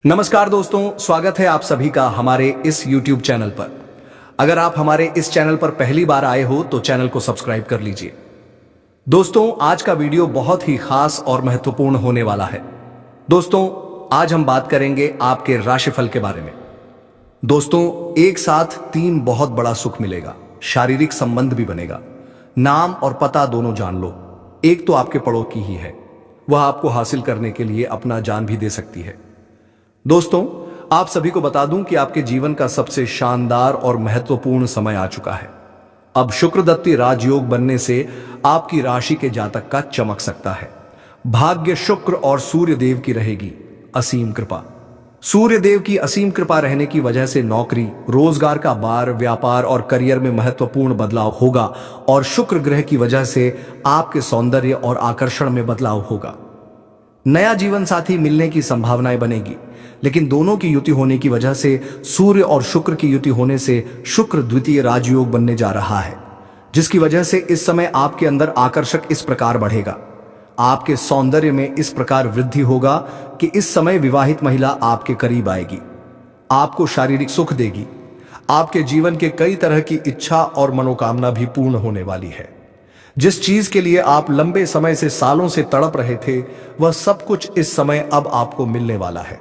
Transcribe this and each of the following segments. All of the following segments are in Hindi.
नमस्कार दोस्तों, स्वागत है आप सभी का हमारे इस YouTube चैनल पर। अगर आप हमारे इस चैनल पर पहली बार आए हो तो चैनल को सब्सक्राइब कर लीजिए। दोस्तों, आज का वीडियो बहुत ही खास और महत्वपूर्ण होने वाला है। दोस्तों, आज हम बात करेंगे आपके राशिफल के बारे में। दोस्तों, एक साथ 3 बहुत बड़ा सुख मिलेगा, शारीरिक संबंध भी बनेगा, नाम और पता दोनों जान लो। एक तो आपके पड़ोस की ही है, वह आपको हासिल करने के लिए अपना जान भी दे सकती है। दोस्तों, आप सभी को बता दूं कि आपके जीवन का सबसे शानदार और महत्वपूर्ण समय आ चुका है। अब शुक्रदत्ती राजयोग बनने से आपकी राशि के जातक का चमक सकता है। भाग्य शुक्र और सूर्य देव की रहेगी असीम कृपा। सूर्य देव की असीम कृपा रहने की वजह से नौकरी, रोजगार का भार, व्यापार और करियर में महत्वपूर्ण बदलाव होगा और शुक्र ग्रह की वजह से आपके सौंदर्य और आकर्षण में बदलाव होगा। नया जीवन साथी मिलने की संभावनाएं बनेगी, लेकिन दोनों की युति होने की वजह से, सूर्य और शुक्र की युति होने से शुक्र द्वितीय राजयोग बनने जा रहा है, जिसकी वजह से इस समय आपके अंदर आकर्षक इस प्रकार बढ़ेगा, आपके सौंदर्य में इस प्रकार वृद्धि होगा कि इस समय विवाहित महिला आपके करीब आएगी, आपको शारीरिक सुख देगी। आपके जीवन के कई तरह की इच्छा और मनोकामना भी पूर्ण होने वाली है। जिस चीज के लिए आप लंबे समय से, सालों से तड़प रहे थे, वह सब कुछ इस समय अब आपको मिलने वाला है।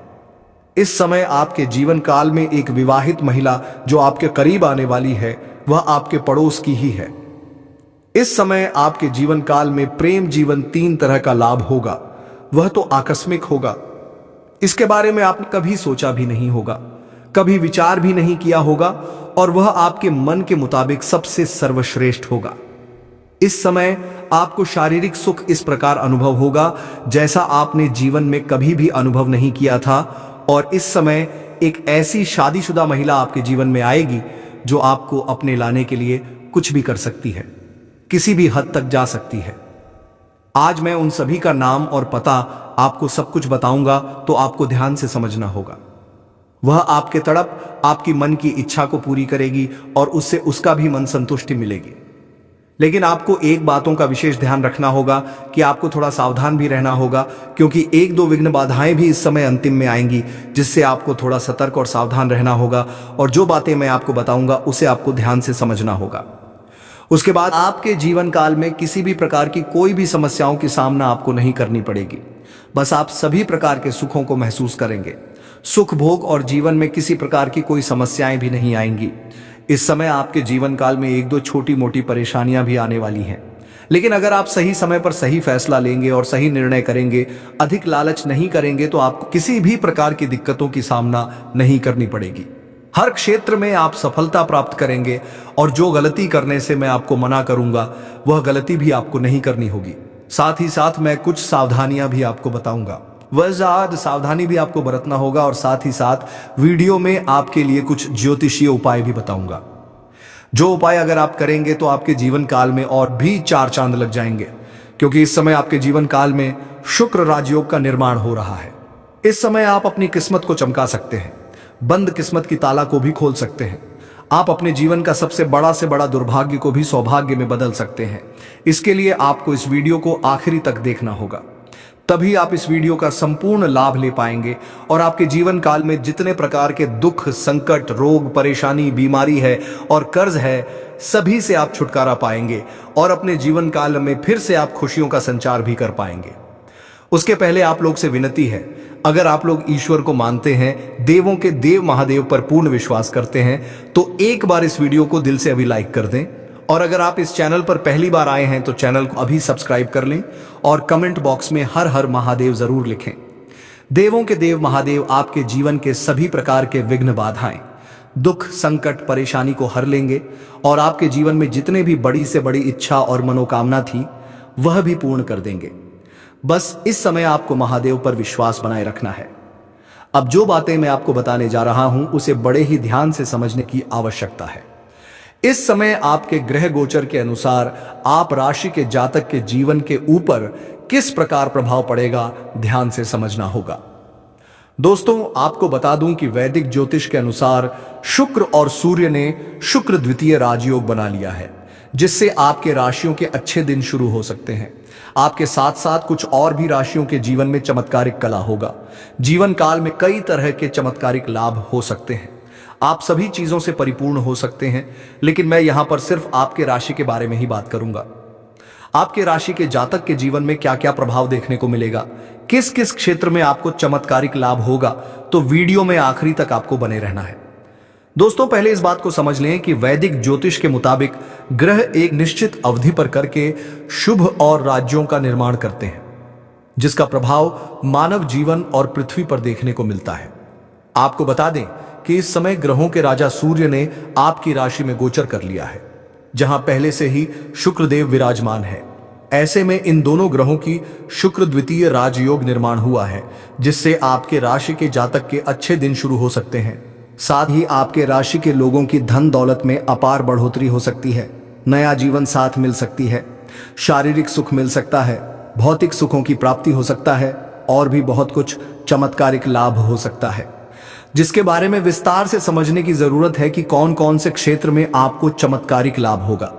इस समय आपके जीवन काल में एक विवाहित महिला जो आपके करीब आने वाली है, वह आपके पड़ोस की ही है। इस समय आपके जीवन काल में प्रेम जीवन 3 तरह का लाभ होगा। वह तो आकस्मिक होगा, इसके बारे में आपने कभी सोचा भी नहीं होगा, कभी विचार भी नहीं किया होगा, और वह आपके मन के मुताबिक सबसे सर्वश्रेष्ठ होगा। इस समय आपको शारीरिक सुख इस प्रकार अनुभव होगा जैसा आपने जीवन में कभी भी अनुभव नहीं किया था, और इस समय एक ऐसी शादीशुदा महिला आपके जीवन में आएगी जो आपको अपने लाने के लिए कुछ भी कर सकती है, किसी भी हद तक जा सकती है। आज मैं उन सभी का नाम और पता आपको सब कुछ बताऊंगा, तो आपको ध्यान से समझना होगा। वह आपके तड़प, आपकी मन की इच्छा को पूरी करेगी और उससे उसका भी मन संतुष्टि मिलेगी। लेकिन आपको एक बातों का विशेष ध्यान रखना होगा कि आपको थोड़ा सावधान भी रहना होगा, क्योंकि 1-2 विघ्न बाधाएं भी इस समय अंतिम में आएंगी, जिससे आपको थोड़ा सतर्क और सावधान रहना होगा, और जो बातें मैं आपको बताऊंगा उसे आपको ध्यान से समझना होगा। उसके बाद आपके जीवन काल में किसी भी प्रकार की कोई भी समस्याओं की सामना आपको नहीं करनी पड़ेगी। बस आप सभी प्रकार के सुखों को महसूस करेंगे। सुख भोग और जीवन में किसी प्रकार की कोई समस्याएं भी नहीं आएंगी। इस समय आपके जीवन काल में 1-2 छोटी मोटी परेशानियां भी आने वाली हैं, लेकिन अगर आप सही समय पर सही फैसला लेंगे और सही निर्णय करेंगे, अधिक लालच नहीं करेंगे, तो आपको किसी भी प्रकार की दिक्कतों की सामना नहीं करनी पड़ेगी। हर क्षेत्र में आप सफलता प्राप्त करेंगे, और जो गलती करने से मैं आपको मना करूंगा, वह गलती भी आपको नहीं करनी होगी। साथ ही साथ मैं कुछ सावधानियां भी आपको बताऊंगा, वह ज्यादा सावधानी भी आपको बरतना होगा, और साथ ही साथ वीडियो में आपके लिए कुछ ज्योतिषीय उपाय भी बताऊंगा। जो उपाय अगर आप करेंगे तो आपके जीवन काल में और भी 4 चांद लग जाएंगे, क्योंकि इस समय आपके जीवन काल में शुक्र राजयोग का निर्माण हो रहा है। इस समय आप अपनी किस्मत को चमका सकते हैं, बंद किस्मत की ताला को भी खोल सकते हैं। आप अपने जीवन का सबसे बड़ा से बड़ा दुर्भाग्य को भी सौभाग्य में बदल सकते हैं। इसके लिए आपको इस वीडियो को आखिरी तक देखना होगा, तभी आप इस वीडियो का संपूर्ण लाभ ले पाएंगे, और आपके जीवन काल में जितने प्रकार के दुख, संकट, रोग, परेशानी, बीमारी है और कर्ज है, सभी से आप छुटकारा पाएंगे, और अपने जीवन काल में फिर से आप खुशियों का संचार भी कर पाएंगे। उसके पहले आप लोग से विनती है, अगर आप लोग ईश्वर को मानते हैं, देवों के देव महादेव पर पूर्ण विश्वास करते हैं, तो एक बार इस वीडियो को दिल से अभी लाइक कर दें, और अगर आप इस चैनल पर पहली बार आए हैं तो चैनल को अभी सब्सक्राइब कर लें, और कमेंट बॉक्स में हर हर महादेव जरूर लिखें। देवों के देव महादेव आपके जीवन के सभी प्रकार के विघ्न, बाधाएं, दुख, संकट, परेशानी को हर लेंगे, और आपके जीवन में जितने भी बड़ी से बड़ी इच्छा और मनोकामना थी, वह भी पूर्ण कर देंगे। बस इस समय आपको महादेव पर विश्वास बनाए रखना है। अब जो बातें मैं आपको बताने जा रहा हूं, उसे बड़े ही ध्यान से समझने की आवश्यकता है। इस समय आपके ग्रह गोचर के अनुसार आप राशि के जातक के जीवन के ऊपर किस प्रकार प्रभाव पड़ेगा, ध्यान से समझना होगा। दोस्तों, आपको बता दूं कि वैदिक ज्योतिष के अनुसार शुक्र और सूर्य ने शुक्र द्वितीय राजयोग बना लिया है, जिससे आपके राशियों के अच्छे दिन शुरू हो सकते हैं। आपके साथ साथ कुछ और भी राशियों के जीवन में चमत्कारिक कला होगा। जीवन काल में कई तरह के चमत्कारिक लाभ हो सकते हैं। आप सभी चीजों से परिपूर्ण हो सकते हैं, लेकिन मैं यहां पर सिर्फ आपके राशि के बारे में ही बात करूंगा। आपके राशि के जातक के जीवन में क्या क्या प्रभाव देखने को मिलेगा, किस किस क्षेत्र में आपको चमत्कारिक लाभ होगा, तो वीडियो में आखिरी तक आपको बने रहना है। दोस्तों, पहले इस बात को समझ लें कि वैदिक ज्योतिष के मुताबिक ग्रह एक निश्चित अवधि पर करके शुभ और राज्यों का निर्माण करते हैं, जिसका प्रभाव मानव जीवन और पृथ्वी पर देखने को मिलता है। आपको बता दें कि इस समय ग्रहों के राजा सूर्य ने आपकी राशि में गोचर कर लिया है, जहां पहले से ही शुक्रदेव विराजमान है। ऐसे में इन दोनों ग्रहों की शुक्र द्वितीय राजयोग निर्माण हुआ है, जिससे आपके राशि के जातक के अच्छे दिन शुरू हो सकते हैं। साथ ही आपके राशि के लोगों की धन दौलत में अपार बढ़ोतरी हो सकती है, नया जीवन साथ मिल सकती है, शारीरिक सुख मिल सकता है, भौतिक सुखों की प्राप्ति हो सकता है और भी बहुत कुछ चमत्कारिक लाभ हो सकता है, जिसके बारे में विस्तार से समझने की जरूरत है कि कौन कौन से क्षेत्र में आपको चमत्कारिक लाभ होगा।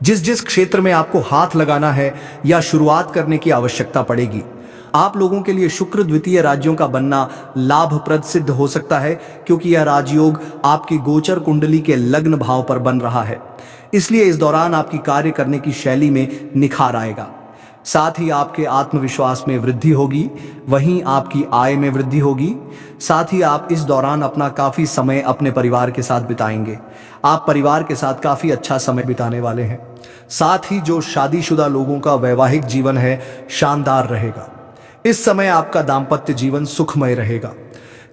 जिस जिस क्षेत्र में आपको हाथ लगाना है या शुरुआत करने की आवश्यकता पड़ेगी, आप लोगों के लिए शुक्र द्वितीय राज्यों का बनना लाभप्रद सिद्ध हो सकता है, क्योंकि यह राजयोग आपकी गोचर कुंडली के लग्न भाव पर बन रहा है। इसलिए इस दौरान आपकी कार्य करने की शैली में निखार आएगा। साथ ही आपके आत्मविश्वास में वृद्धि होगी, वहीं आपकी आय में वृद्धि होगी। साथ ही आप इस दौरान अपना काफी समय अपने परिवार के साथ बिताएंगे। आप परिवार के साथ काफी अच्छा समय बिताने वाले हैं। साथ ही जो शादीशुदा लोगों का वैवाहिक जीवन है, शानदार रहेगा। इस समय आपका दाम्पत्य जीवन सुखमय रहेगा।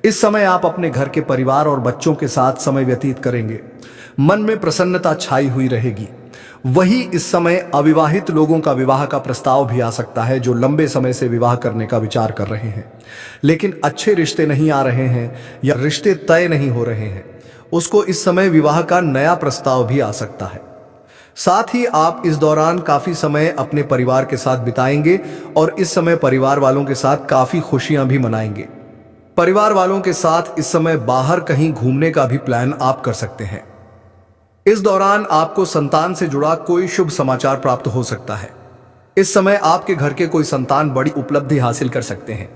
इस समय आप अपने घर के परिवार और बच्चों के साथ समय व्यतीत करेंगे। मन में प्रसन्नता छाई हुई रहेगी। वही इस समय अविवाहित लोगों का विवाह का प्रस्ताव भी आ सकता है, जो लंबे समय से विवाह करने का विचार कर रहे हैं, लेकिन अच्छे रिश्ते नहीं आ रहे हैं या रिश्ते तय नहीं हो रहे हैं, उसको इस समय विवाह का नया प्रस्ताव भी आ सकता है। साथ ही आप इस दौरान काफी समय अपने परिवार के साथ बिताएंगे और इस समय परिवार वालों के साथ काफी खुशियां भी मनाएंगे। परिवार वालों के साथ इस समय बाहर कहीं घूमने का भी प्लान आप कर सकते हैं। इस दौरान आपको संतान से जुड़ा कोई शुभ समाचार प्राप्त हो सकता है। इस समय आपके घर के कोई संतान बड़ी उपलब्धि हासिल कर सकते हैं,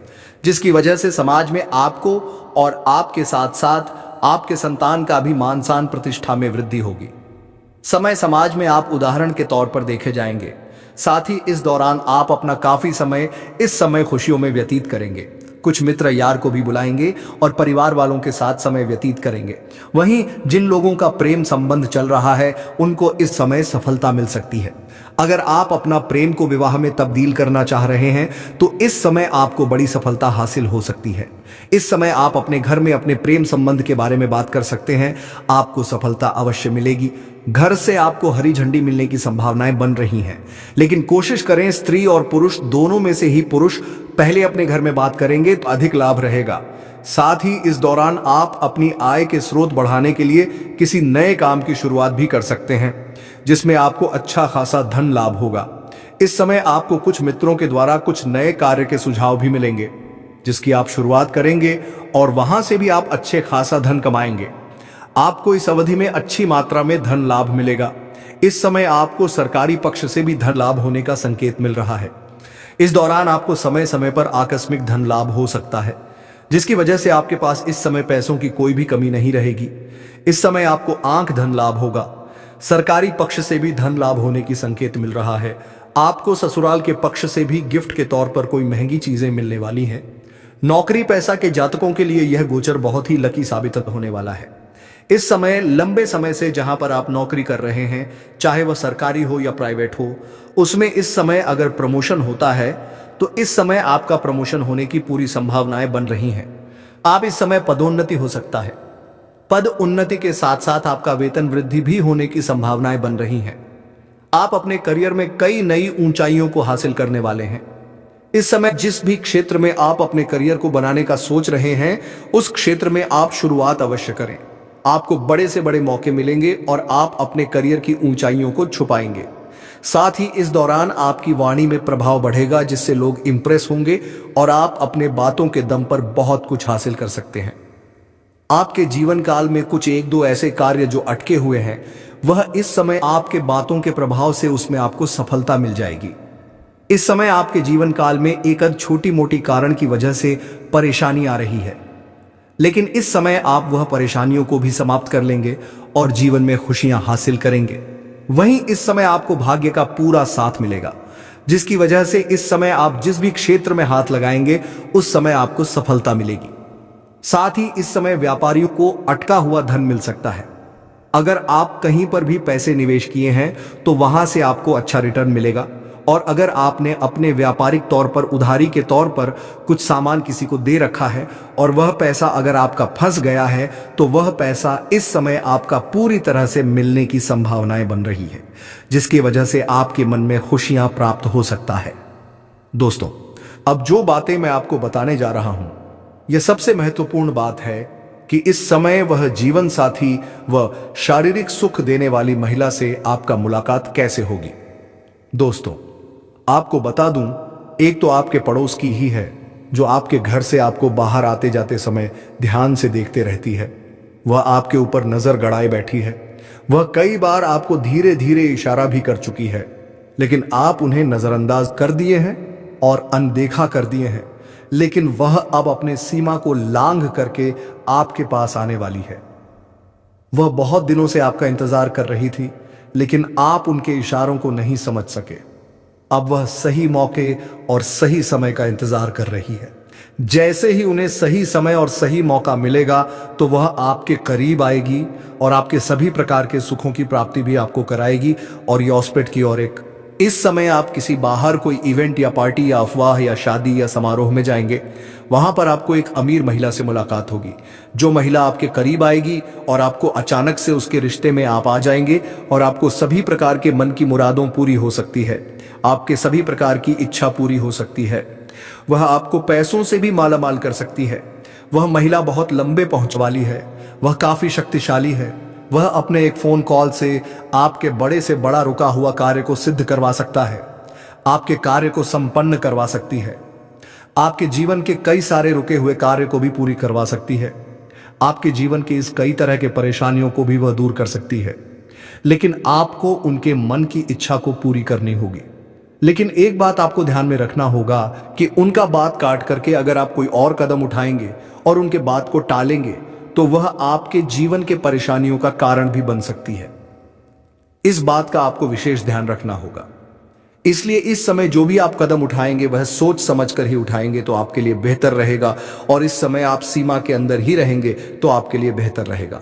जिसकी वजह से समाज में आपको और आपके साथ साथ आपके संतान का भी मान सम्मान प्रतिष्ठा में वृद्धि होगी। समय समाज में आप उदाहरण के तौर पर देखे जाएंगे। साथ ही इस दौरान आप अपना काफी समय इस समय खुशियों में व्यतीत करेंगे। कुछ मित्र यार को भी बुलाएंगे और परिवार वालों के साथ समय व्यतीत करेंगे। वहीं जिन लोगों का प्रेम संबंध चल रहा है, उनको इस समय सफलता मिल सकती है। अगर आप अपना प्रेम को विवाह में तब्दील करना चाह रहे हैं, तो इस समय आपको बड़ी सफलता हासिल हो सकती है। इस समय आप अपने घर में अपने प्रेम संबंध के बारे में बात कर सकते हैं। आपको सफलता अवश्य मिलेगी। घर से आपको हरी झंडी मिलने की संभावनाएं बन रही हैं, लेकिन कोशिश करें स्त्री और पुरुष दोनों में से ही पुरुष पहले अपने घर में बात करेंगे तो अधिक लाभ रहेगा। साथ ही इस दौरान आप अपनी आय के स्रोत बढ़ाने के लिए किसी नए काम की शुरुआत भी कर सकते हैं, जिसमें आपको अच्छा खासा धन लाभ होगा। इस समय आपको कुछ मित्रों के द्वारा कुछ नए कार्य के सुझाव भी मिलेंगे, जिसकी आप शुरुआत करेंगे और वहां से भी आप अच्छे खासा धन कमाएंगे। आपको इस अवधि में अच्छी मात्रा में धन लाभ मिलेगा। इस समय आपको सरकारी पक्ष से भी धन लाभ होने का संकेत मिल रहा है। इस दौरान आपको समय समय पर आकस्मिक धन लाभ हो सकता है, जिसकी वजह से आपके पास इस समय पैसों की कोई भी कमी नहीं रहेगी। इस समय आपको आंख धन लाभ होगा। सरकारी पक्ष से भी धन लाभ होने की संकेत मिल रहा है। आपको ससुराल के पक्ष से भी गिफ्ट के तौर पर कोई महंगी चीजें मिलने वाली हैं। नौकरी पैसा के जातकों के लिए यह गोचर बहुत ही लकी साबित होने वाला है। इस समय लंबे समय से जहां पर आप नौकरी कर रहे हैं, चाहे वह सरकारी हो या प्राइवेट हो, उसमें इस समय अगर प्रमोशन होता है तो इस समय आपका प्रमोशन होने की पूरी संभावनाएं बन रही हैं। आप इस समय पदोन्नति हो सकता है। पद उन्नति के साथ साथ आपका वेतन वृद्धि भी होने की संभावनाएं बन रही हैं। आप अपने करियर में कई नई ऊंचाइयों को हासिल करने वाले हैं। इस समय जिस भी क्षेत्र में आप अपने करियर को बनाने का सोच रहे हैं, उस क्षेत्र में आप शुरुआत अवश्य करें। आपको बड़े से बड़े मौके मिलेंगे और आप अपने करियर की ऊंचाइयों को छुपाएंगे। साथ ही इस दौरान आपकी वाणी में प्रभाव बढ़ेगा, जिससे लोग इंप्रेस होंगे और आप अपने बातों के दम पर बहुत कुछ हासिल कर सकते हैं। आपके जीवन काल में कुछ एक दो ऐसे कार्य जो अटके हुए हैं, वह इस समय आपके बातों के प्रभाव से उसमें आपको सफलता मिल जाएगी। इस समय आपके जीवन काल में एक छोटी मोटी कारण की वजह से परेशानी आ रही है, लेकिन इस समय आप वह परेशानियों को भी समाप्त कर लेंगे और जीवन में खुशियां हासिल करेंगे। वहीं इस समय आपको भाग्य का पूरा साथ मिलेगा, जिसकी वजह से इस समय आप जिस भी क्षेत्र में हाथ लगाएंगे उस समय आपको सफलता मिलेगी। साथ ही इस समय व्यापारियों को अटका हुआ धन मिल सकता है। अगर आप कहीं पर भी पैसे निवेश किए हैं तो वहां से आपको अच्छा रिटर्न मिलेगा, और अगर आपने अपने व्यापारिक तौर पर उधारी के तौर पर कुछ सामान किसी को दे रखा है और वह पैसा अगर आपका फंस गया है तो वह पैसा इस समय आपका पूरी तरह से मिलने की संभावनाएं बन रही है, जिसकी वजह से आपके मन में खुशियां प्राप्त हो सकता है। दोस्तों, अब जो बातें मैं आपको बताने जा रहा हूं, यह सबसे महत्वपूर्ण बात है कि इस समय वह जीवन साथी व शारीरिक सुख देने वाली महिला से आपका मुलाकात कैसे होगी। दोस्तों, आपको बता दूं, एक तो आपके पड़ोस की ही है जो आपके घर से आपको बाहर आते जाते समय ध्यान से देखते रहती है। वह आपके ऊपर नजर गड़ाए बैठी है। वह कई बार आपको धीरे धीरे इशारा भी कर चुकी है, लेकिन आप उन्हें नजरअंदाज कर दिए हैं और अनदेखा कर दिए हैं। लेकिन वह अब अपने सीमा को लांघ करके आपके पास आने वाली है। वह बहुत दिनों से आपका इंतजार कर रही थी, लेकिन आप उनके इशारों को नहीं समझ सके। अब वह सही मौके और सही समय का इंतजार कर रही है। जैसे ही उन्हें सही समय और सही मौका मिलेगा तो वह आपके करीब आएगी और आपके सभी प्रकार के सुखों की प्राप्ति भी आपको कराएगी। और यौसपेट की ओर एक इस समय आप किसी बाहर कोई इवेंट या पार्टी या अफवाह या शादी या समारोह में जाएंगे। वहां पर आपको एक अमीर महिला से मुलाकात होगी। जो महिला आपके करीब आएगी और आपको अचानक से उसके रिश्ते में आप आ जाएंगे और आपको सभी प्रकार के मन की मुरादों पूरी हो सकती है। आपके सभी प्रकार की इच्छा पूरी हो सकती है। वह आपको पैसों से भी मालामाल कर सकती है। वह महिला बहुत लंबे पहुंच वाली है। वह काफी शक्तिशाली है। वह अपने एक फोन कॉल से आपके बड़े से बड़ा रुका हुआ कार्य को सिद्ध करवा सकता है। आपके कार्य को संपन्न करवा सकती है। आपके जीवन के कई सारे रुके हुए कार्य को भी पूरी करवा सकती है। आपके जीवन के इस कई तरह के परेशानियों को भी वह दूर कर सकती है। लेकिन आपको उनके मन की इच्छा को पूरी करनी होगी। लेकिन एक बात आपको ध्यान में रखना होगा कि उनका बात काट करके अगर आप कोई और कदम उठाएंगे और उनके बात को टालेंगे तो वह आपके जीवन के परेशानियों का कारण भी बन सकती है। इस बात का आपको विशेष ध्यान रखना होगा। इसलिए इस समय जो भी आप कदम उठाएंगे वह सोच समझ कर ही उठाएंगे तो आपके लिए बेहतर रहेगा, और इस समय आप सीमा के अंदर ही रहेंगे तो आपके लिए बेहतर रहेगा।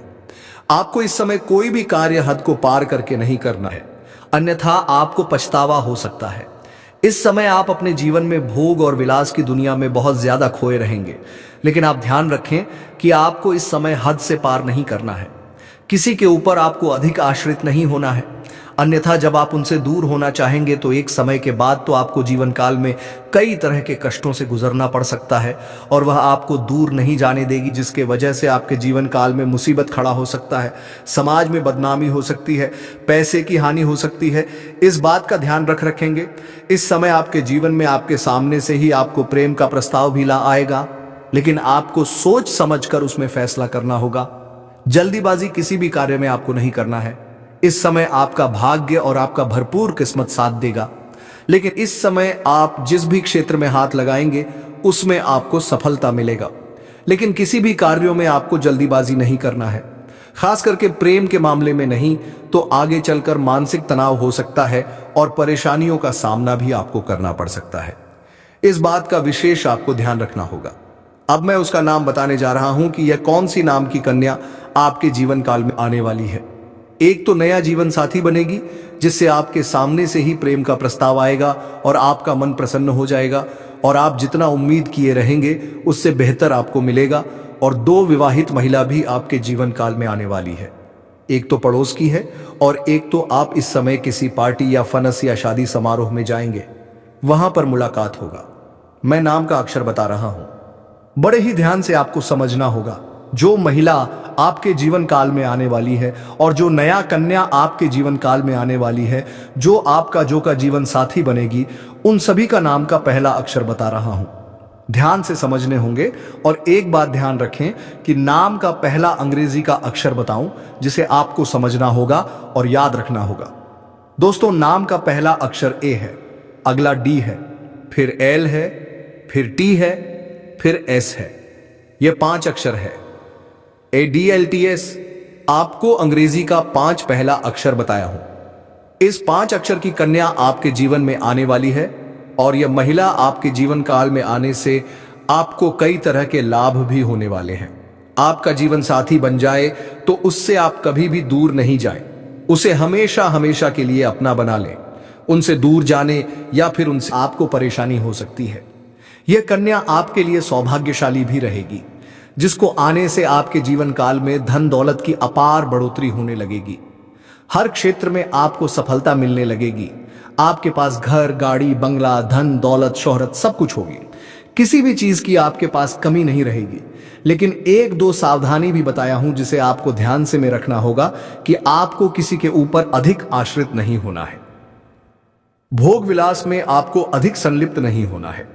आपको इस समय कोई भी कार्य हद को पार करके नहीं करना है, अन्यथा आपको पछतावा हो सकता है। इस समय आप अपने जीवन में भोग और विलास की दुनिया में बहुत ज्यादा खोए रहेंगे, लेकिन आप ध्यान रखें कि आपको इस समय हद से पार नहीं करना है। किसी के ऊपर आपको अधिक आश्रित नहीं होना है, अन्यथा जब आप उनसे दूर होना चाहेंगे तो एक समय के बाद तो आपको जीवन काल में कई तरह के कष्टों से गुजरना पड़ सकता है और वह आपको दूर नहीं जाने देगी, जिसके वजह से आपके जीवन काल में मुसीबत खड़ा हो सकता है, समाज में बदनामी हो सकती है, पैसे की हानि हो सकती है। इस बात का ध्यान रखेंगे। इस समय आपके जीवन में आपके सामने से ही आपको प्रेम का प्रस्ताव भी ला आएगा, लेकिन आपको सोच समझकर उसमें फैसला करना होगा। जल्दीबाजी किसी भी कार्य में आपको नहीं करना है। इस समय आपका भाग्य और आपका भरपूर किस्मत साथ देगा, लेकिन इस समय आप जिस भी क्षेत्र में हाथ लगाएंगे उसमें आपको सफलता मिलेगा। लेकिन किसी भी कार्यों में आपको जल्दीबाजी नहीं करना है, खास करके प्रेम के मामले में नहीं तो आगे चलकर मानसिक तनाव हो सकता है और परेशानियों का सामना भी आपको करना पड़ सकता है। इस बात का विशेष आपको ध्यान रखना होगा। अब मैं उसका नाम बताने जा रहा हूं कि यह कौन सी नाम की कन्या आपके जीवन काल में आने वाली है। एक तो नया जीवन साथी बनेगी, जिससे आपके सामने से ही प्रेम का प्रस्ताव आएगा और आपका मन प्रसन्न हो जाएगा और आप जितना उम्मीद किए रहेंगे उससे बेहतर आपको मिलेगा। और दो विवाहित महिला भी आपके जीवन काल में आने वाली है। एक तो पड़ोस की है और एक तो आप इस समय किसी पार्टी या फनस या शादी समारोह में जाएंगे, वहां पर मुलाकात होगा। मैं नाम का अक्षर बता रहा हूं, बड़े ही ध्यान से आपको समझना होगा। जो महिला आपके जीवन काल में आने वाली है और जो नया कन्या आपके जीवन काल में आने वाली है, जो आपका जीवन साथी बनेगी, उन सभी का नाम का पहला अक्षर बता रहा हूं। ध्यान से समझने होंगे। और एक बात ध्यान रखें कि नाम का पहला अंग्रेजी का अक्षर बताऊं जिसे आपको समझना होगा और याद रखना होगा। दोस्तों, नाम का पहला अक्षर ए है, अगला डी है, फिर एल है, फिर टी है, फिर एस है। यह 5 अक्षर है। ADLTS आपको अंग्रेजी का 5 पहला अक्षर बताया हूं। इस 5 अक्षर की कन्या आपके जीवन में आने वाली है और यह महिला आपके जीवन काल में आने से आपको कई तरह के लाभ भी होने वाले हैं। आपका जीवन साथी बन जाए तो उससे आप कभी भी दूर नहीं जाएं। उसे हमेशा हमेशा के लिए अपना बना लें। उनसे दूर जाने या फिर उनसे आपको परेशानी हो सकती है। यह कन्या आपके लिए सौभाग्यशाली भी रहेगी, जिसको आने से आपके जीवन काल में धन दौलत की अपार बढ़ोतरी होने लगेगी। हर क्षेत्र में आपको सफलता मिलने लगेगी। आपके पास घर, गाड़ी, बंगला, धन दौलत, शोहरत सब कुछ होगी। किसी भी चीज की आपके पास कमी नहीं रहेगी। लेकिन 1-2 सावधानी भी बताया हूं जिसे आपको ध्यान से में रखना होगा कि आपको किसी के ऊपर अधिक आश्रित नहीं होना है। भोग विलास में आपको अधिक संलिप्त नहीं होना है।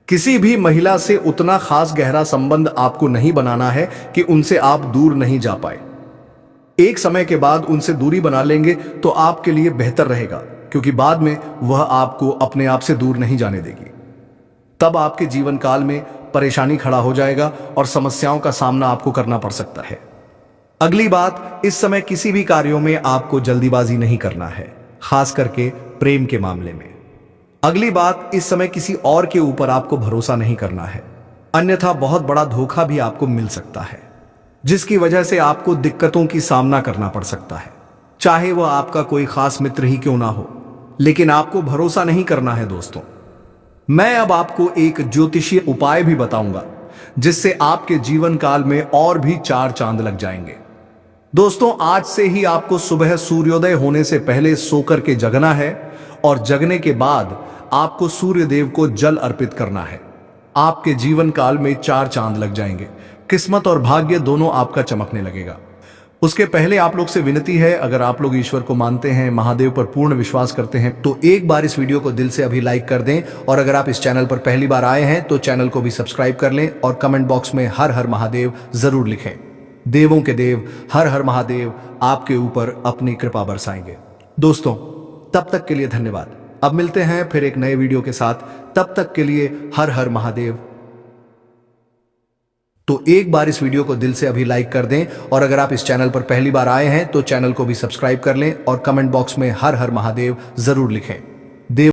किसी भी महिला से उतना खास गहरा संबंध आपको नहीं बनाना है कि उनसे आप दूर नहीं जा पाए। एक समय के बाद उनसे दूरी बना लेंगे तो आपके लिए बेहतर रहेगा, क्योंकि बाद में वह आपको अपने आप से दूर नहीं जाने देगी। तब आपके जीवन काल में परेशानी खड़ा हो जाएगा और समस्याओं का सामना आपको करना पड़ सकता है। अगली बात, इस समय किसी भी कार्यों में आपको जल्दीबाजी नहीं करना है, खास करके प्रेम के मामले में। अगली बात, इस समय किसी और के ऊपर आपको भरोसा नहीं करना है, अन्यथा बहुत बड़ा धोखा भी आपको मिल सकता है, जिसकी वजह से आपको दिक्कतों की सामना करना पड़ सकता है। चाहे वह आपका कोई खास मित्र ही क्यों ना हो, लेकिन आपको भरोसा नहीं करना है। दोस्तों, मैं अब आपको एक ज्योतिषीय उपाय भी बताऊंगा जिससे आपके जीवन काल में और भी 4 चांद लग जाएंगे। दोस्तों, आज से ही आपको सुबह सूर्योदय होने से पहले सोकर के जगना है और जगने के बाद आपको सूर्य देव को जल अर्पित करना है। आपके जीवन काल में 4 चांद लग जाएंगे। किस्मत और भाग्य दोनों आपका चमकने लगेगा। उसके पहले आप लोग से विनती है, अगर आप लोग ईश्वर को मानते हैं, महादेव पर पूर्ण विश्वास करते हैं, तो एक बार इस वीडियो को दिल से अभी लाइक कर दें। और अगर आप इस चैनल पर पहली बार आए हैं तो चैनल को भी सब्सक्राइब कर लें और कमेंट बॉक्स में हर हर महादेव जरूर लिखें। देवों के देव हर हर महादेव आपके ऊपर अपनी कृपा बरसाएंगे। दोस्तों, तब तक के लिए धन्यवाद। अब मिलते हैं फिर एक नए वीडियो के साथ। तब तक के लिए हर हर महादेव। तो एक बार इस वीडियो को दिल से अभी लाइक कर दें और अगर आप इस चैनल पर पहली बार आए हैं तो चैनल को भी सब्सक्राइब कर लें और कमेंट बॉक्स में हर हर महादेव जरूर लिखें।